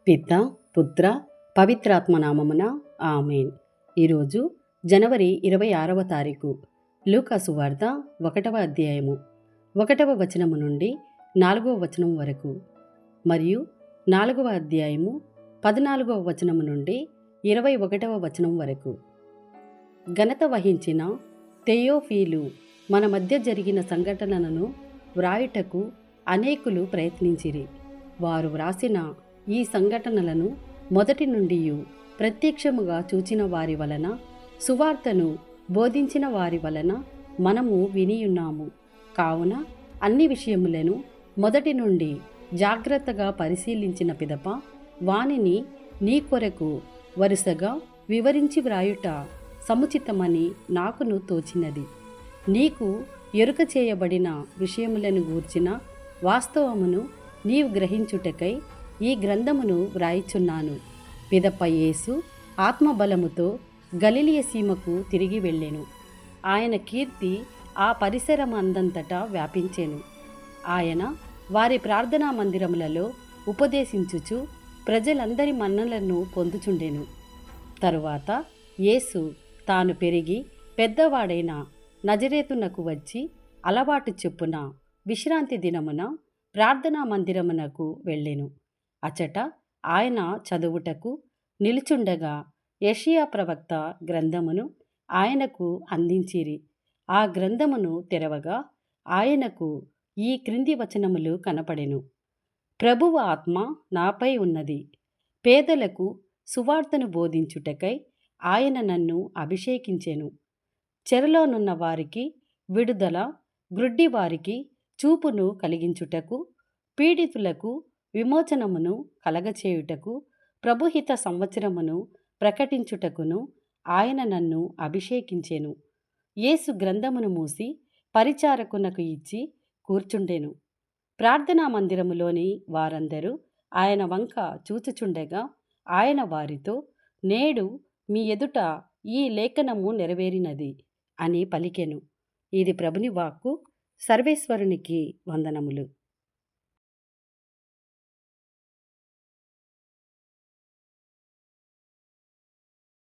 పిత పుత్ర పవిత్రాత్మ నామమున ఆమేన్. ఈరోజు జనవరి 26వ తారీఖు. లూకా సువార్త 1వ అధ్యాయము 1వ వచనము నుండి 4వ వచనం వరకు మరియు 4వ అధ్యాయము 14వ వచనము నుండి 21వ వచనం వరకు. ఘనత వహించిన థెయోఫీలు మన మధ్య జరిగిన సంఘటనలను వ్రాయుటకు అనేకులు ప్రయత్నించిరి. వారు వ్రాసిన ఈ సంఘటనలను మొదటి నుండి ప్రత్యక్షముగా చూచిన వారి వలన, సువార్తను బోధించిన వారి వలన మనము వినియున్నాము. కావున అన్ని విషయములను మొదటి నుండి జాగ్రత్తగా పరిశీలించిన పిదప వానిని నీ కొరకు వరుసగా వివరించి వ్రాయుట సముచితమని నాకును తోచినది. నీకు ఎరుక చేయబడిన విషయములను గూర్చిన వాస్తవమును నీవు గ్రహించుటకై ఈ గ్రంథమును వ్రాయిచున్నాను. పిదప యేసు ఆత్మబలముతో గలిలయ సీమకు తిరిగి వెళ్ళెను. ఆయన కీర్తి ఆ పరిసరమందంతటా వ్యాపించెను. ఆయన వారి ప్రార్థనా మందిరములలో ఉపదేశించుచు ప్రజలందరి మన్నలను పొందుచుండెను. తరువాత యేసు తాను పెరిగి పెద్దవాడైన నజరేతునకు వచ్చి అలవాటు చొప్పున విశ్రాంతి దినమున ప్రార్థనా మందిరమునకు వెళ్ళెను. అచట ఆయన చదువుటకు నిలుచుండగా యెషయా ప్రవక్త గ్రంథమును ఆయనకు అందించిరి. ఆ గ్రంథమును తెరవగా ఆయనకు ఈ క్రింది వచనములు కనపడెను. ప్రభువు ఆత్మ నాపై ఉన్నది, పేదలకు సువార్తను బోధించుటకై ఆయన నన్ను అభిషేకించెను. చెరలోనున్న వారికి విడుదల, గ్రుడ్డి వారికి చూపును కలిగించుటకు, పీడితులకు విమోచనమును కలగచేయుటకు, ప్రభుహిత సంవత్సరమును ప్రకటించుటకును ఆయన నన్ను అభిషేకించెను. యేసు గ్రంథమును మూసి పరిచారకునకు ఇచ్చి కూర్చుండెను. ప్రార్థనా మందిరములోని వారందరూ ఆయన వంక చూచుచుండగా ఆయన వారితో, నేడు మీ ఎదుట ఈ లేఖనము నెరవేరినది అని పలికెను. ఇది ప్రభుని వాక్కు. సర్వేశ్వరునికి వందనములు.